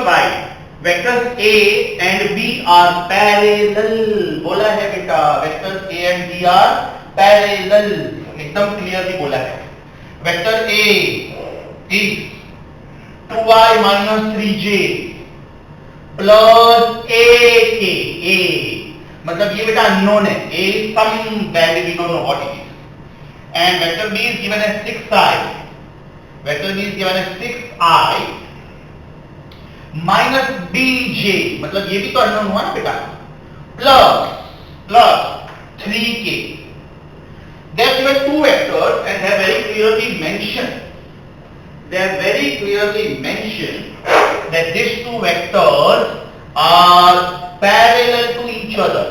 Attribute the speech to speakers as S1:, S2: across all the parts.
S1: Find vectors A and B are parallel. बोला है बेटा, vectors A and B are parallel. एकदम clearly बोला है. Vector A is 2y minus 3j plus AK. A मतलब ये बेटा अननोन है. A is some value, we don't know what it is. And vector B is given as 6i. Vector B is given as 6i minus bj, मतलब ये भी तो unknown हुआ ना बेटा, plus 3k. They have given two vectors and they have very clearly mentioned that these two vectors are parallel to each other,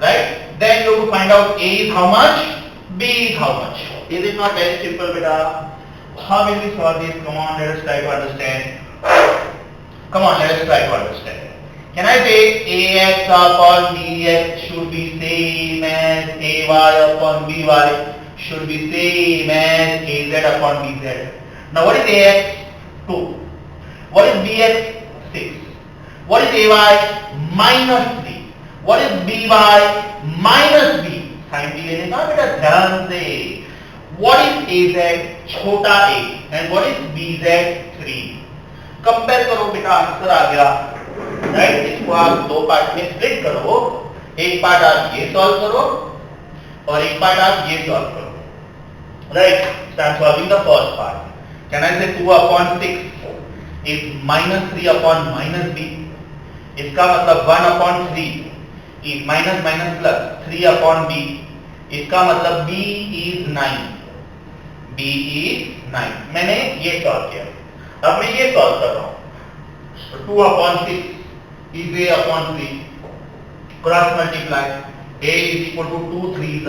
S1: right? Then you have to find out A is how much, B is how much. Is it not very simple beta? How will we solve this? Come on, let us try to understand. Can I say AX upon BX should be same as AY upon BY should be same as AZ upon BZ. Now what is AX? 2. What is BX? 6. What is AY? Minus 3. What is BY? Minus B. Sign भी लेने का बेटा ध्यान से. What is AZ? छोटा a. And what is BZ? 3. Compare करो बेटा, answer आ गया. राइट, इसको आप दो पार्ट में स्प्लिट करो. एक पार्ट आप ये सॉल्व करो और एक पार्ट आप ये सॉल्व करो. Right, start solving the first part. Can I से 2 upon 6 is minus 3 upon minus b. इसका मतलब 1 upon 3 is minus minus plus 3 upon b. इसका मतलब b is 9. b is 9. मैंने ये सॉल्व किया. अब मैं ये सॉल्व कर रहा हूं. 2 upon 6 is a upon 3. Cross multiply. a is equal to 2 3s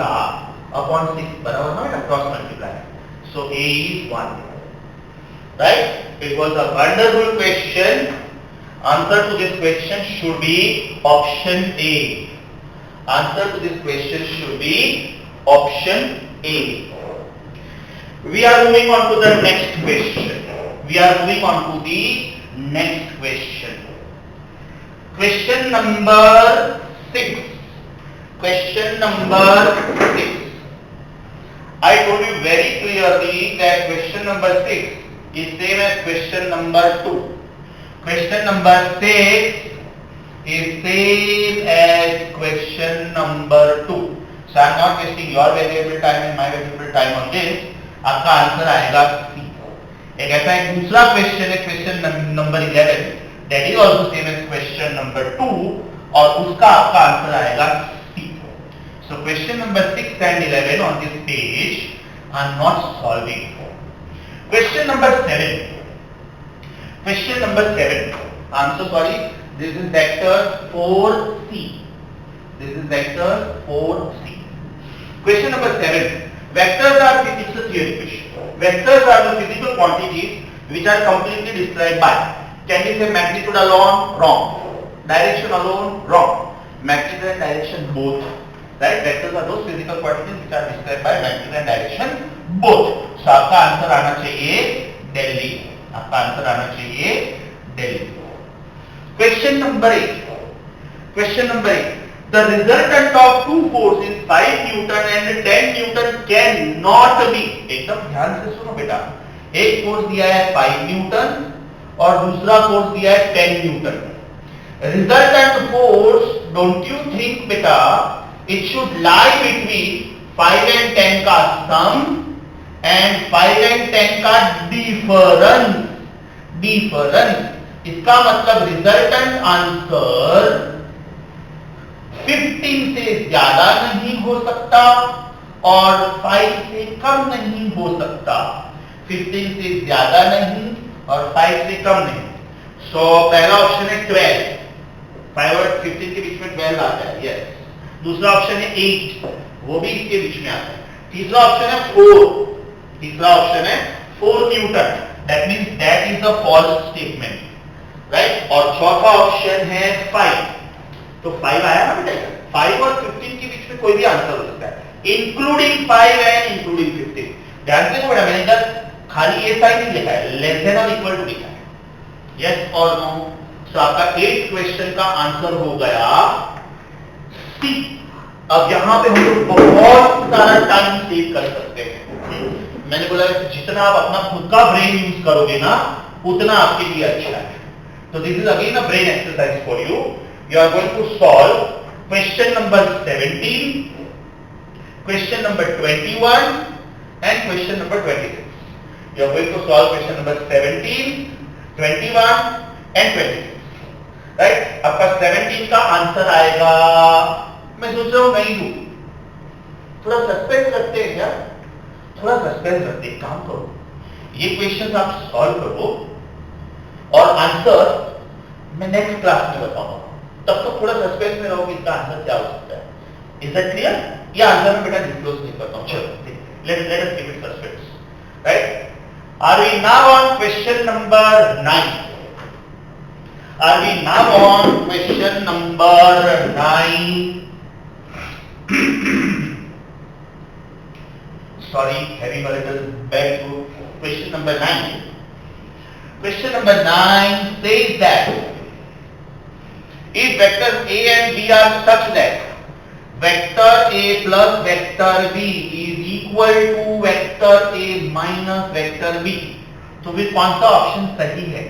S1: upon 6. बराबर ना बेटा, cross multiply. So a is 1. Right? It was a wonderful question. Answer to this question should be option A. Answer to this question should be option A. We are moving on to the next question. Question number 6. I told you very clearly that question number 6 is same as question number 2. Question number 6 is same as question number 2. So I am not wasting your valuable time and my valuable time on this. आपका answer आएगा C. एक ऐसा एक दूसरा question है, question number 11, that is also same as question number 2 और उसका आपका आंसर आएगा C. So question number 6 and 11 on this page are not solving. Question number 7. I'm so sorry. This is vector 4C. Question number 7. Vectors are it's a theory question. Vectors are the physical quantities which are completely described by. Can we say magnitude alone? Wrong. Direction alone? Wrong. Magnitude and direction both. Right? Vectors are those physical quantities which are described by magnitude and direction both. So आपका answer आना चाहिए Delhi. Question number 8. The resultant of two forces 5 Newton and 10 Newton cannot be. एकदम ध्यान से सुनो बेटा. एक force दिया है 5 न्यूटन और दूसरा फोर्स दिया है 10 Newton. Resultant force, don't you think बेटा, it should lie between 5 and 10 का sum and 5 and 10 का difference. इसका मतलब रिजल्टेंट आंसर 15 से ज्यादा नहीं हो सकता और 5 से कम नहीं हो सकता. 15 से ज्यादा नहीं और 5 से कम नहीं. सो पहला ऑप्शन है 12. 5 और 15 के बीच में 12 आता है. यस. दूसरा ऑप्शन है 8, वो भी इसके बीच में आता है. तीसरा ऑप्शन है 4 newton. That means that is a false statement. Right. और चौथा ऑप्शन है 5. तो 5 आया ना बेटा. 5 और 15 के बीच में कोई भी आंसर हो सकता है, इंक्लूडिंग 5 एंड इंक्लूडिंग 15. ध्यान से बेटा, मैंने इधर खाली ये साइन नहीं लिखा है, लेस देन और इक्वल टू लिखा है. यस और नो? तो आपका 8 क्वेश्चन का आंसर हो गया सी। अब यहां पे हम लोग बहुत सारा टाइम सेव कर सकते हैं। मैंने बोला जितना आप अपना खुद का ब्रेन यूज करोगे ना उतना आपके लिए अच्छा है। तो this is again a brain exercise for you. You are going to solve question number 17, question number 21 and question number 26. You are going to solve question number 17, 21 and 26. Right? आपका 17 का आंसर आएगा, मैं सोच रहा हूं नहीं दूं, थोड़ा सस्पेंस रखते हैं क्या? थोड़ा सस्पेंस रखते हैं। काम करो, ये क्वेश्चन आप सॉल्व करो और आंसर मैं नेक्स्ट क्लास में बताऊंगा। तब तक थोड़ा सस्पेंस में रहो कि इसका आंसर क्या हो सकता है। Is that clear? ये आंसर मैं बेटा डिस्क्लोज नहीं करता हूं। चलो let us keep it suspense. Right? Are we now on question number 9? Are we now on question number 9? Sorry, having a little back to question number 9. Question number 9 says that if vectors A and B are such that vector A plus vector B is equal to vector A minus vector B, तो फिर कौन सा option सही है?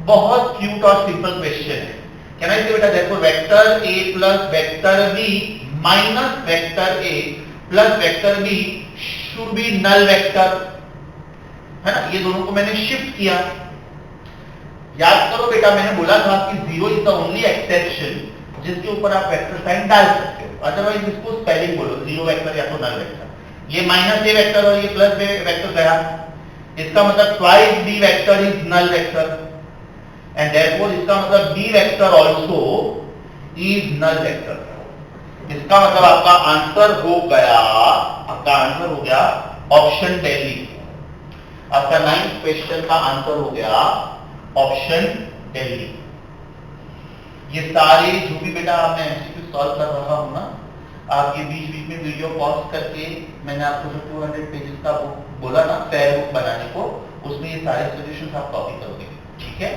S1: बहुत cute और simple question है। Can I say बेटा देखो, vector A plus vector B minus vector A plus vector B should be null vector, है ना? ये दोनों को मैंने शिफ्ट किया। याद करो बेटा, मैंने बोला था कि 0 इज द ओनली एक्सेप्शन जिसके ऊपर आप वेक्टर साइन डाल सकते हो, अदरवाइज इसको स्पेलिंग बोलो, 0 वेक्टर या तो नल वेक्टर। ये माइनस ए वेक्टर और ये प्लस बी वेक्टर गया, इसका मतलब twice B vector is null vector and therefore इसका मतलब B vector also is null vector. इसका मतलब आपका आंसर हो गया ऑप्शन दिल्ली। आपका 9th क्वेश्चन का आंसर हो गया ऑप्शन दिल्ली। ये सारे जो भी बेटा आपने एमसीक्यू सॉल्व कर रहा हूं ना, आप ये बीच में वीडियो पॉज करके, मैंने आपको जो 200 पेजेस का बुक बोला ना फेयर बुक बनाने को, उसमें ये सारे सॉल्यूशंस आप कॉपी करोगे, ठीक है?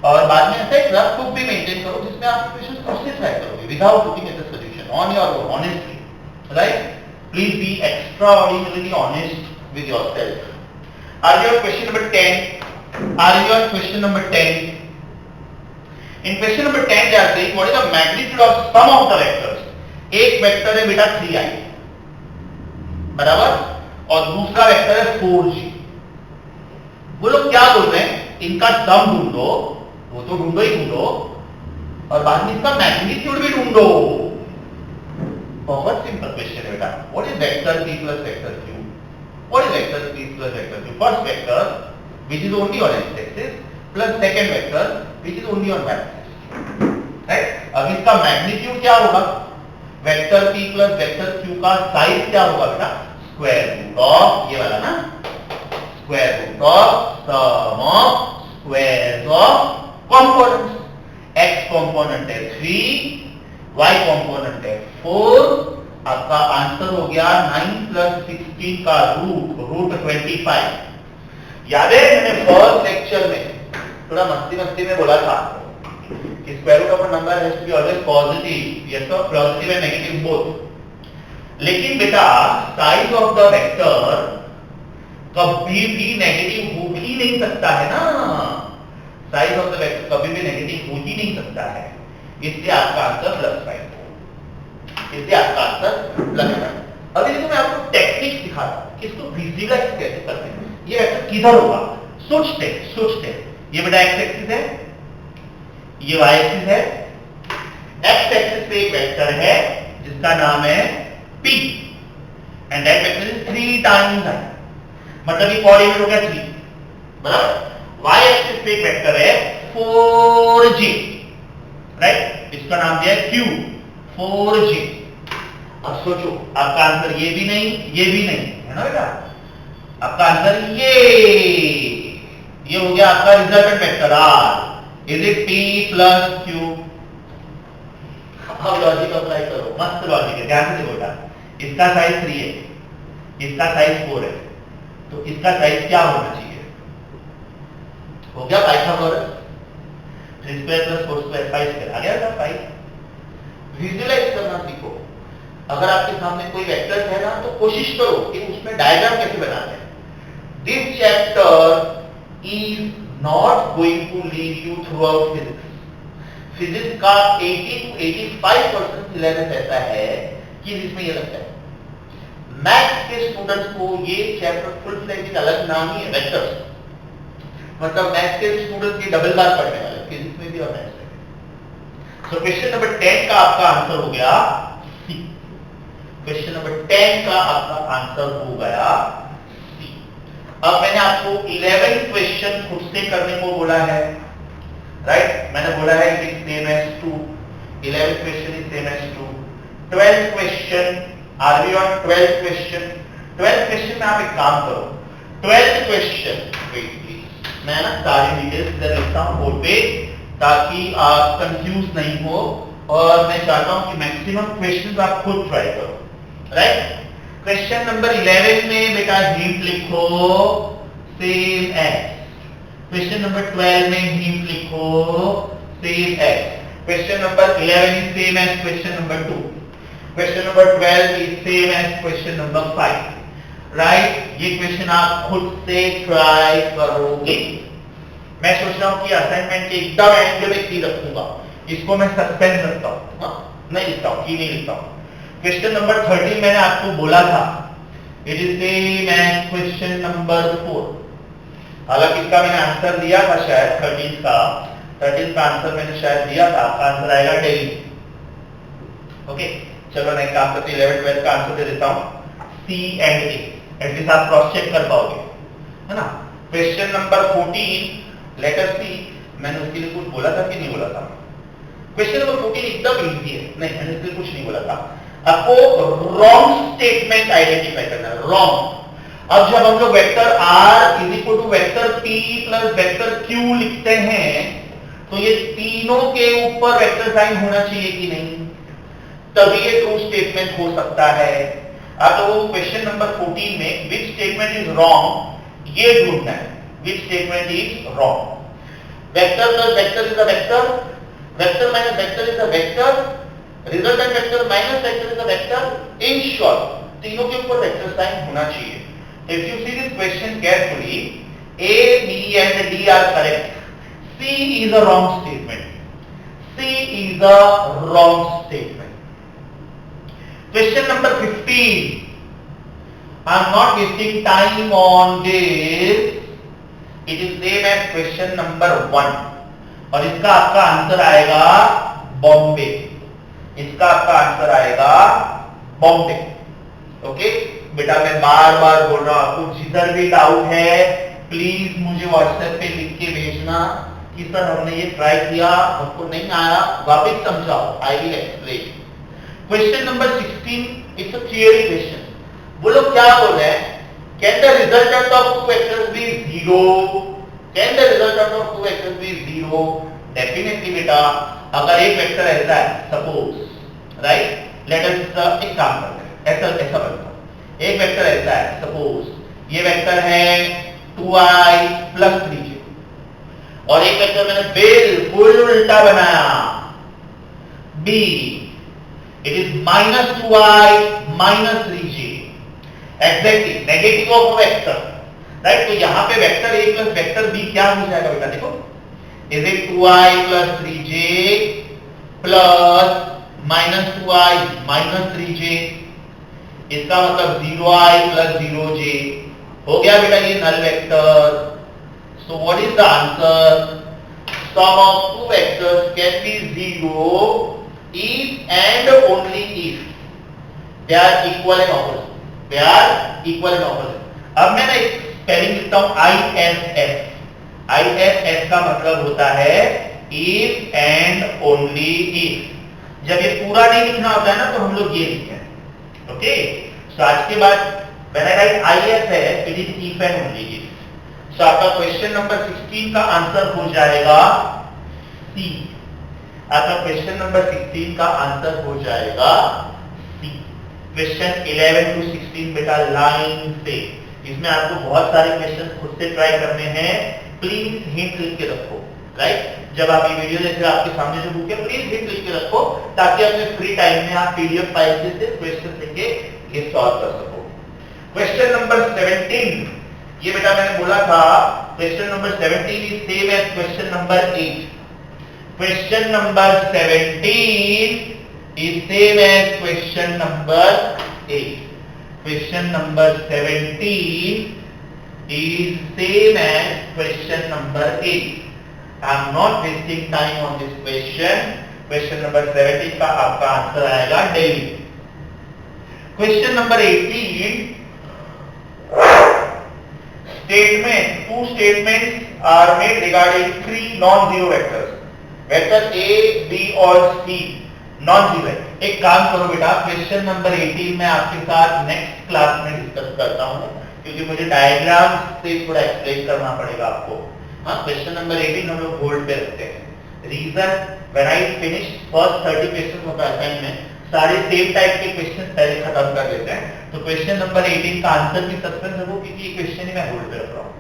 S1: और बाद में ऐसा एक रफ बुक भी मेंटेन करो जिसमें आप क्वेश्चंस खुद से ट्राई करोगे without looking at the solution on your own, honestly, right? Please be extraordinarily honest with yourself. Are you on question number 10? Are you on question number 10? In question number 10 they are saying what is the magnitude of sum of the vectors? एक vector है बेटा 3i बराबर और दूसरा vector है 4g। वो लोग क्या बोल रहे हैं, इनका सम ढूंढो, वो तो ढूंढो ही ढूंढो, और बाद में इसका मैग्नीट्यूड भी ढूंढो। बहुत सिंपल क्वेश्चन है बेटा। What is vector p plus vector q? What is vector p plus vector q? First vector which is only on x axis plus second vector which is only on y axis, right? अब इसका magnitude क्या होगा? Vector p plus vector q का size क्या होगा बेटा? Square root of ये वाला ना, square root of sum of squares of components. x component है 3, y कंपोनेंट है 4। आपका आंसर हो गया 9 plus 16 का रूट 25। याद है मैंने फर्स्ट लेक्चर में थोड़ा मस्ती में बोला था कि square root of a number has to be always positive, yes और पॉजिटिव एंड नेगेटिव बोथ। लेकिन बेटा साइज ऑफ द वेक्टर कभी भी नेगेटिव हो ही नहीं सकता है ना, साइज ऑफ द वेक्टर कभी भी नेगेटिव हो ही नहीं सकता है, इसलिए आपका आंसर +5। इसलिए आपका आंसर +5। अभी देखो मैं आपको टेक्निक सिखाता हूं कि इसको विजुअलाइज कैसे करते हैं। ये वेक्टर किधर होगा? सोचते ये बेटा x एक्सिस है, ये y एक्सिस है। x एक्सिस पे एक वेक्टर है जिसका नाम है p and that vector is 3 times i, मतलब ये कोऑर्डिनेट हो गया 3 बराबर। y एक्सिस पे एक वेक्टर है 4j, राइट? इसका नाम दिया है q, 4j। अब सोचो आपका आंसर ये भी नहीं है ना बेटा, आपका आंसर ये हो गया आपका resultant vector r। Is it p plus q? अब लॉजिक अप्लाई करो, मस्त लॉजिक है, ध्यान से देखो बेटा। इसका साइज 3 है, इसका साइज 4 है, तो इसका साइज क्या होना चाहिए? हो गया Pythagoras. 3 square plus 4 square 5 square आ गया था 5। विजुअलाइज करना सीखो। अगर आपके सामने कोई वेक्टर है ना तो कोशिश करो कि उसमें डायग्राम कैसे बनाते हैं। This chapter is not going to lead you throughout physics. Physics का 80 to 85% सिलेबस ऐसा है कि जिसमें ये लगता है। मैथ्स के स्टूडेंट्स को ये चैप्टर फुल फ्लेज अलग नाम ही है वेक्टर्स, मतलब मैथ्स के स्टूडेंट्स ये डबल बार पढ़ने वाले फिजिक्स में भी और मैथ्स में। सो क्वेश्चन नंबर 10 का आपका आंसर हो गया सी। क्वेश्चन नंबर 10 का आपका आंसर हो गया सी। अब मैंने आपको 11 क्वेश्चन खुद से करने को बोला है, राइट? मैंने बोला है it is same as 2। 11th question is same as 2। 12th question, are we on 12th question? 12th question में आप एक काम करो, 12th क्वेश्चन, वेट प्लीज, मैं ना सारी डिटेल्स इधर लिखता हूं बोर्ड पे ताकि आप कंफ्यूज नहीं हो, और मैं चाहता हूं कि मैक्सिमम क्वेश्चंस आप खुद ट्राई करो, राइट? क्वेश्चन नंबर 11 में बेटा हिंट लिखो सेम एज। क्वेश्चन नंबर 12 में हिंट लिखो same as. Question number 11 is same as question number 2। Question number 12 is same as question number 5, right? ये क्वेश्चन आप खुद से ट्राई करोगे। मैं सोच रहा हूं कि असाइनमेंट के एकदम एंड में की रखूंगा, इसको मैं सस्पेंस रखता हूं, नहीं लिखता हूं, की नहीं लिखता हूं। क्वेश्चन नंबर 13 मैंने आपको बोला था it is same as question number 4। हालांकि इसका मैंने आंसर दिया था शायद 13 का आंसर मैंने शायद दिया था, आपका आंसर आएगा डेली। ओके, चलो मैं काम करते 11 12 का आंसर दे देता हूं सी एंड ए, एटलीस्ट आप क्रॉस चेक कर पाओगे, है ना? क्वेश्चन नंबर 14 लेट अस सी, मैंने उसके लिए कुछ बोला था कि नहीं बोला था? क्वेश्चन नंबर 14 एकदम इजी है, नहीं मैंने इसके लिए कुछ नहीं बोला था। आपको रॉन्ग स्टेटमेंट आइडेंटिफाई करना है, रॉन्ग। अब जब हम लोग vector r is equal to vector p plus vector q लिखते हैं तो ये तीनों के ऊपर वेक्टर साइन होना चाहिए कि नहीं, तभी ये ट्रू स्टेटमेंट हो सकता है। अब तो क्वेश्चन नंबर 14 में विच स्टेटमेंट इज रॉन्ग ये ढूंढना है, which statement is wrong. Vector plus vector is a vector, vector minus vector is a vector, resultant vector minus vector is a vector. In short तीनों के ऊपर vector sign होना चाहिए। If you see this question carefully, A, B and D are correct. C is a wrong statement. C is a wrong statement. Question number 15. I am not wasting time on this. It is same as question number 1. और इसका आपका answer आएगा बॉम्बे। इसका आपका answer आएगा Bombay. Okay बेटा, मैं बार बार बोल रहा हूं, आपको जिधर भी डाउट है प्लीज मुझे व्हाट्सएप पे लिख के भेजना कि सर हमने ये ट्राई किया, हमको नहीं आया, वापस समझाओ, I will explain. Question number 16 it's a theory question. वो लोग क्या बोल रहे हैं, can the resultant of two vectors be 0? Can the resultant of two vectors be 0? Definitely बेटा, अगर एक वेक्टर ऐसा है सपोज, राइट, लेट अस एक काम करते हैं, ऐसा ऐसा बनता, एक वेक्टर ऐसा है सपोज ये वेक्टर है 2i प्लस 3j, और एक वेक्टर मैंने बिल्कुल उल्टा बनाया b, it is minus 2i minus 3j, exactly negative of vector, right? तो यहां पे vector a plus vector b क्या हो जाएगा बेटा, देखो, is it 2i plus 3j plus minus 2i minus 3j, इसका मतलब 0i प्लस 0j हो गया बेटा ये null vector. So what is the answer? Sum of two vectors can be 0 if and only if they are equal and opposite. They are equal and opposite. अब मैं ना एक स्पेलिंग लिखता हूं ISS. ISS का मतलब होता है if and only if. जब ये पूरा नहीं लिखना होता है ना तो हम लोग ये लिखते हैं, ओके? सो आज के बाद when I write ISS it is if and only if. सो आपका क्वेश्चन नंबर 16 का आंसर हो जाएगा C. आपका क्वेश्चन नंबर 16 का आंसर हो जाएगा C. क्वेश्चन 11 to 16 बेटा लाइन से, इसमें आपको बहुत सारे क्वेश्चन खुद से ट्राई करने हैं, प्लीज हिंट लिख के रखो, राइट। जब आप ये वीडियो देख रहे हैं आपके सामने जो बुक है प्लीज हिट लिख के रखो ताकि अपने फ्री टाइम में आप पीडीएफ फाइल से क्वेश्चन लेके ये सॉल्व कर सको। क्वेश्चन नंबर 17, ये बेटा मैंने बोला था question number 17 is same as question number 8। Question number 17 is same as question number 8. Question number 17 is same as question number 8. I am not wasting time on this question. Question number 17 का आपका answer आएगा daily. Question number 18, statement, two statements are made regarding three non-zero vectors. Vector A, B और C non zero है। एक काम करो बेटा, question number 18 में आपके साथ नेक्स्ट क्लास में डिस्कस करता हूं क्योंकि मुझे डायग्राम से थोड़ा एक्सप्लेन करना पड़ेगा आपको। हाँ, क्वेश्चन नंबर 18 हम लोग होल्ड पे रखते हैं। Reason, when I finish first 30 question of assignment में सारे सेम टाइप के क्वेश्चन पहले खत्म कर देते हैं, तो क्वेश्चन नंबर 18 का आंसर भी सस्पेंस रखो क्योंकि ये क्वेश्चन ही मैं होल्ड पे रख रहा हूं।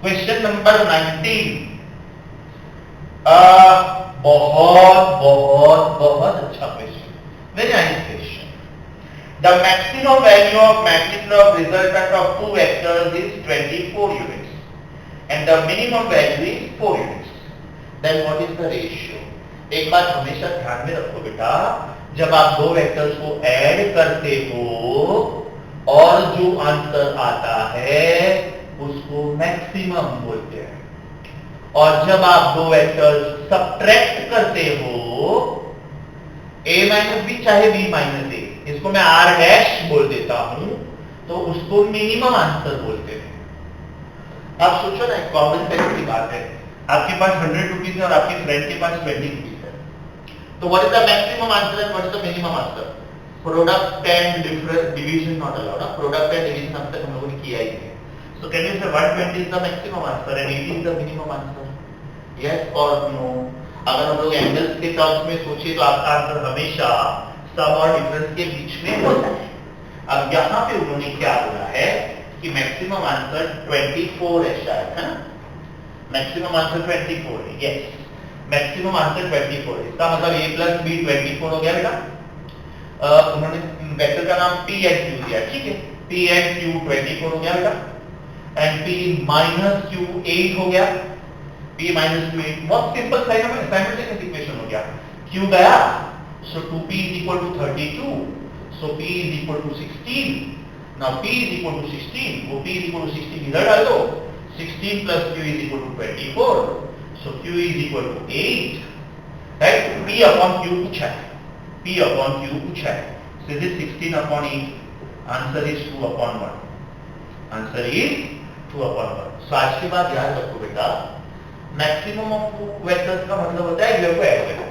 S1: क्वेश्चन नंबर 19 बहुत अच्छा question, very nice question. The maximum value of magnitude of resultant of two vectors is 24 units and the minimum value is 4 units, then what is the ratio. एक बात हमेशा ध्यान में रखो बेटा, जब आप दो वेक्टर्स को ऐड करते हो और जो आंसर आता है उसको मैक्सिमम बोलते हैं, और जब आप दो वेक्टर्स सब्ट्रैक्ट करते हो a माइनस बी चाहे b माइनस ए, इसको मैं r डैश बोल देता हूं, तो उसको मिनिमम आंसर बोलते हैं। आप सोचो ना, एक कॉमन सेंस की बात है, आपके पास 100 रुपीज है और आपके फ्रेंड के पास 20 रुपीज है, तो what is the maximum answer and what is the minimum answer? Product and division not allowed. Product and division अब तक हम लोगों ने किया ही है। So can you say 120 is the maximum answer and 80 is the minimum answer? Yes or no? अगर हम लोग एंगल्स के टर्म्स में सोचे तो आपका आंसर हमेशा सम और डिफरेंस के बीच में होता है। अब यहाँ पे उन्होंने क्या बोला है कि मैक्सिमम आंसर 24 है शायद, है ना? मैक्सिमम आंसर 24 है, यस, मैक्सिमम आंसर 24 है। इसका मतलब a प्लस बी 24 हो गया बेटा। उन्होंने वेक्टर का नाम p एंड q दिया, ठीक है, p एंड q 24 हो गया बेटा, एंड p माइनस q 8 हो गया, p माइनस q 8, बहुत सिंपल साइमल्टेनियस इक्वेशन हो गया। q गया, so 2p is equal to 32, so p is equal to 16, now p is equal to 16, वो p is equal to 16 इधर डाल दो, 16 plus q is equal to 24, so q is equal to 8, right? p upon q पूछा है, p upon q पूछा है, so this is 16 upon 8, answer is 2 upon 1, answer is 2 upon 1। so आज के बाद याद रखो बेटा, मैक्सिमम ऑफ टू वेक्टर्स का मतलब होता है इनको ऐड करना,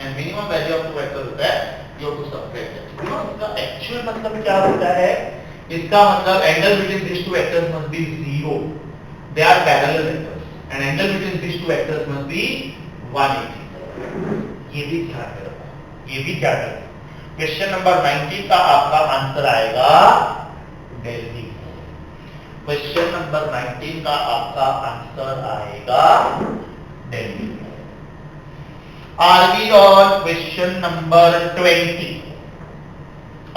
S1: and minimum value of two vector होता है जो टू सब्ट्रैक्ट। इसका एक्चुअल मतलब क्या होता है? इसका मतलब angle between this two vectors must be 0, they are parallel vectors, and angle between this two vectors must be 180। ये भी ध्यान में रखो, ये भी ध्यान रखो। क्वेश्चन नंबर 19 का आपका आंसर आएगा दिल्ली। क्वेश्चन नंबर 19 का आपका आंसर आएगा Delhi. Are we on question number 20?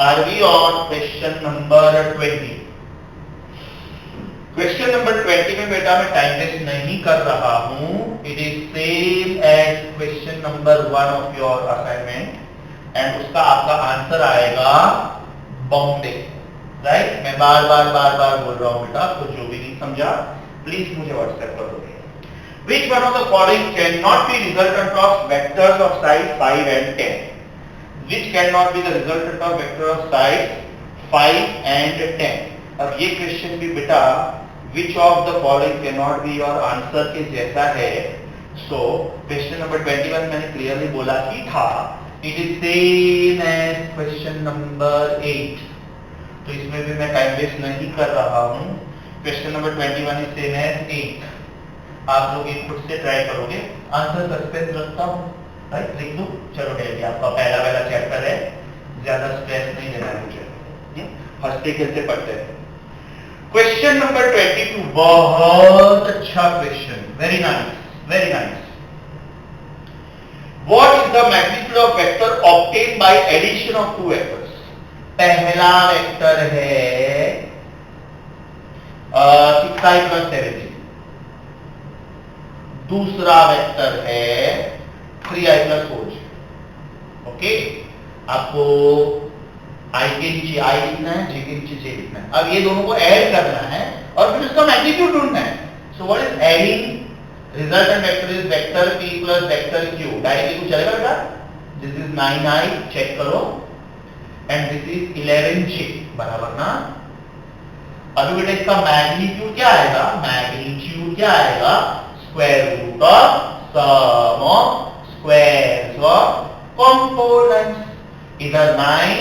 S1: Are we on question number 20? Question number 20 में बेटा मैं टाइम वेस्ट नहीं कर रहा हूं, it is same as question number 1 of your assignment, and उसका आपका आंसर आएगा बॉम्बे, राइट? मैं बार बार बोल रहा हूं बेटा, आपको जो भी नहीं समझा प्लीज मुझे व्हाट्सएप कर दो। Which one of the following cannot be resultant of vectors of size 5 and 10? Which cannot be the resultant of vector of size 5 and 10? अब ये क्वेश्चन भी बेटा which of the following cannot be your answer के जैसा है। So question number 21 मैंने clearly बोला ही था, it is same as question number 8, तो इसमें भी मैं टाइम वेस्ट नहीं कर रहा हूँ। Question number 21 is same as 8, आप लोग एक खुद से ट्राई करोगे, आंसर सस्पेंस रखता हूं, राइट? लिख दो, चलो डेली आपका पहला चैप्टर है, ज्यादा स्ट्रेस नहीं लेना है मुझे, हंसते खेलते पढ़ते हैं। क्वेश्चन नंबर 22 बहुत अच्छा question, very nice. Very nice. What is the magnitude of vector obtained by addition of two vectors? पहला वेक्टर है 6i plus 7j. दूसरा वेक्टर है 3i plus 4j. ओके, आपको i के नीचे i लिखना है, j के नीचे j लिखना है. अब ये दोनों को ऐड करना है और फिर उसका मैग्नीट्यूड ढूंढना है. सो what is adding? Resultant vector is vector p plus vector q. Directly कुछ चलेगा बेटा? दिस इज 9i, चेक करो, एंड दिस इज 11j, बराबर ना? अभी बेटा इसका मैग्नीट्यूड क्या आएगा? मैग्नीट्यूड क्या आएगा? Square root of sum of squares of components. इधर 9,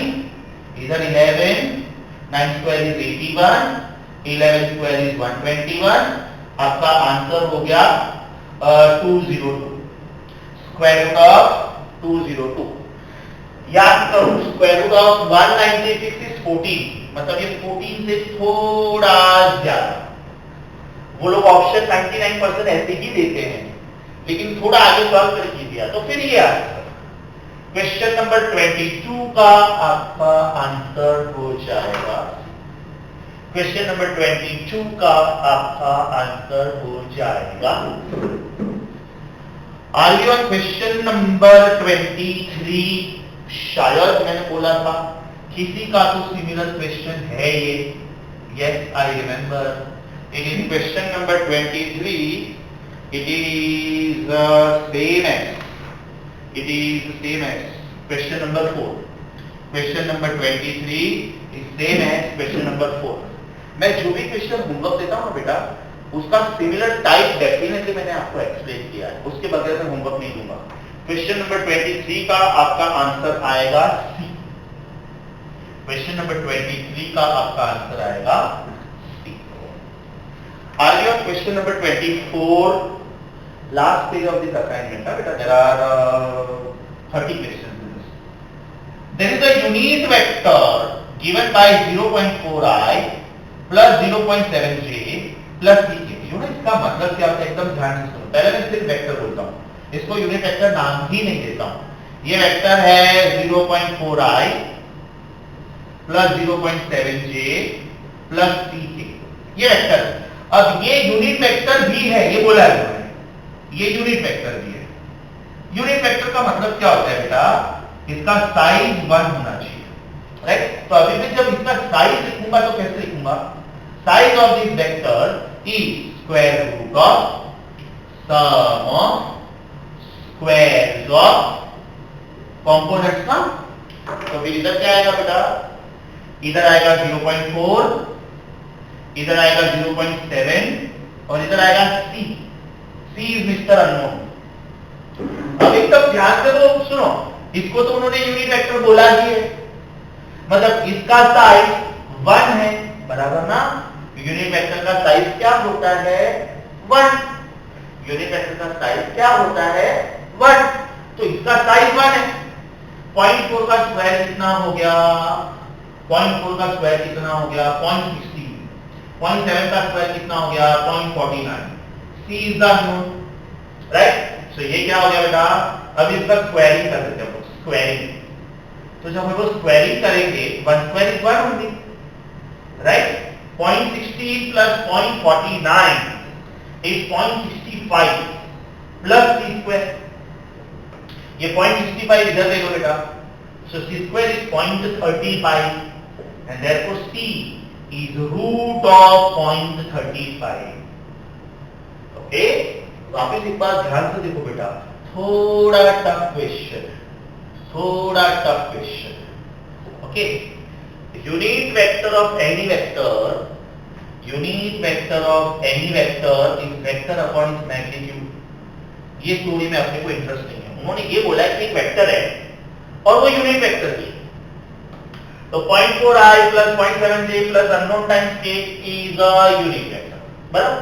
S1: इधर 11, 9 स्क्वायर इज 81, 11 स्क्वायर इज 121. आपका आंसर हो गया 202. Square root of 202. याद करो, स्क्वायर रूट ऑफ 196 इज 14, मतलब ये 14 से थोड़ा ज्यादा. वो लोग ऑप्शन 99% ऐसे ही देते हैं, लेकिन थोड़ा आगे सॉल्व करके दिया तो फिर ये आंसर. क्वेश्चन नंबर 22 का आपका आंसर हो जाएगा. क्वेश्चन नंबर 22 का आपका आंसर हो जाएगा. Are you on question number 23? शायद मैंने बोला था किसी का तो सिमिलर क्वेश्चन है ये. Yes, I remember. It is question number 23. It is same as question number 4. Question number 23 is same as question number 4. मैं जो भी क्वेश्चन होमवर्क देता हूं ना बेटा, उसका सिमिलर टाइप डेफिनेटली मैंने आपको एक्सप्लेन किया है, उसके बगैर मैं होमवर्क नहीं दूंगा. क्वेश्चन नंबर 23 का आपका आंसर आएगा सी. क्वेश्चन नंबर 23 का आपका आंसर आएगा C. Are you on question number 24? Last page of this assignment ना बेटा, there are 30 questions in this. There is a unit vector given by 0.4i plus 0.7j plus ck. इसका मतलब क्या होता है? एकदम ध्यान से सुनो. पहले मैं सिर्फ वेक्टर बोलता हूँ, इसको यूनिट वेक्टर नाम ही नहीं देता हूँ. ये वेक्टर है 0.4i plus 0.7j plus ck. ये वेक्टर. अब ये यूनिट वेक्टर भी है, ये बोला है उन्होंने, ये यूनिट वेक्टर भी है. यूनिट वेक्टर का मतलब क्या होता है बेटा? इसका साइज 1 होना चाहिए, राइट? तो अभी मैं जब इसका साइज लिखूंगा तो कैसे लिखूंगा? Size of this vector is square root of sum of squares of components ना. तो फिर इधर क्या आएगा बेटा? इधर आएगा 0.4, इधर आएगा 0.7 और इधर आएगा c. c is mister unknown. अब एकदम ध्यान से तो सुनो, इसको तो उन्होंने यूनिट वेक्टर बोला ही है, मतलब इसका साइज 1 है, बराबर ना? यूनिट वेक्टर का साइज क्या होता है? 1. यूनिट वेक्टर का साइज क्या होता है? 1. तो इसका साइज 1 है. 0.4 का स्क्वायर कितना हो गया? 0.4 का स्क्वायर कितना हो गया? 0.16. 0.7 का स्क्वायर कितना हो गया? 0.49. c is the known, right? So ये क्या हो गया बेटा? अब इसका स्क्वायरिंग कर देते हैं. स्क्वायरिंग, तो जब हम लोग स्क्वायरिंग करेंगे 1 square is 1 only, right? 0.16 plus 0.49 is 0.65 plus c square. ये 0.65 इधर ले लो बेटा. So c square is 0.35 and therefore c is root of 0.35. Okay? वापिस एक बार ध्यान से देखो बेटा, थोड़ा टफ क्वेश्चन, थोड़ा tough question. Okay? Unit vector of any vector, unit vector of any vector is vector upon its magnitude. ये story में अपने को इंटरेस्ट नहीं है. उन्होंने ये बोला है कि एक वेक्टर है और वो यूनिट वेक्टर है. तो 0.4i plus 0.7j plus unknown times k is a unit vector. बराबर?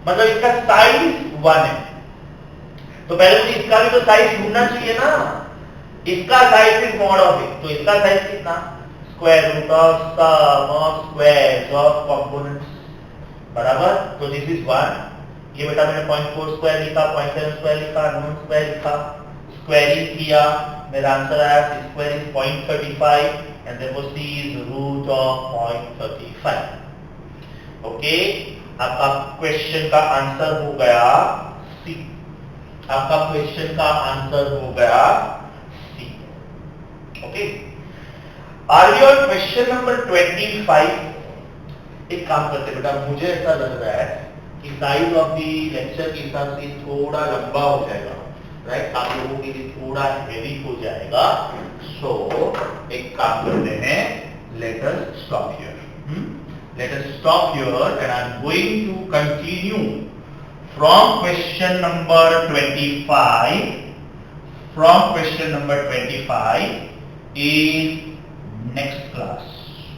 S1: मतलब इसका साइज 1 है. तो पहले मुझे इसका भी तो साइज ढूंढना चाहिए ना. इसका size is mod of it. तो इसका साइज कितना? Square root of sum of squares of components, बराबर? तो दिस इज 1, ये बेटा मैंने 0.4 स्क्वायर लिखा, 0.7 स्क्वायर लिखा, नॉन स्क्वायर लिखा, स्क्वायरिंग किया, मेरा आंसर आया c square is 0.35 and therefore c is root of 0.35. Okay, आपका क्वेश्चन का आंसर हो गया c. आपका क्वेश्चन का आंसर हो गया c. Okay, are we on question number 25? एक काम करते बेटा, मुझे ऐसा लग रहा है कि साइज ऑफ दी लेक्चर के हिसाब से थोड़ा लंबा हो जाएगा, राइट? आप लोगों के लिए थोड़ा हेवी हो जाएगा. सो एक काम करते हैं, let us stop here. Let us stop here and I am going to continue from question number 25. From question number 25 in next class.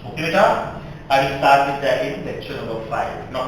S1: Okay, beta? I will start with that in lecture number 5. Not